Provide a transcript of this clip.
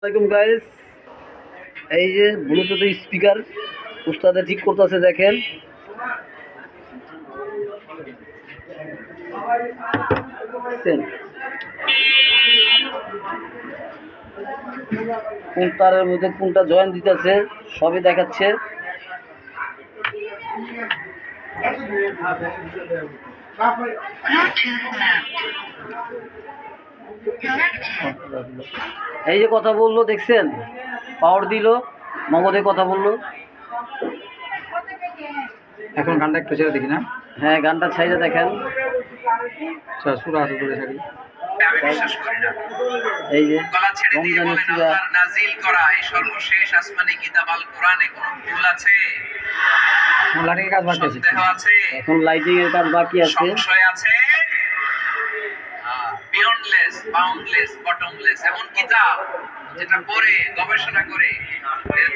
আসসালামাইকুম গাইস, এই যে ব্লুটুথ স্পিকার উস্তাদে ঠিক করতেছে, দেখেন। কোন তারের মধ্যে কোনটা জয়েন দিতেছে সবই দেখাচ্ছে। এই যে কথা বললো, দেখছেন? পাওয়ার দিল, নগদে কথা বললো। এখন গানটা একটু ছেড়ে দেখি না। হ্যাঁ, গানটা ছাইড়ে দেখেন। সুরা আছে দূরে থাকি। আমি বিশ্বাস করি না। এই যে গলা ছেড়ে দিয়ে রমজানের বলেন, সূরা। আল্লাহর নাজিল করা এই সর্বশেষ আসমানি কিতাব আল কোরআনে কোনো ভুল আছে? লাইটিং কাজ বাকি আছে, সন্দেহ আছে? এখন লাইটিং এর কাজ বাকি আছে। সংশয় আছে? বিয়ন্ডলেস, বাউন্ডলেস, বটমলেস এমন কিতাব যেটা পড়ে গবেষণা করে এর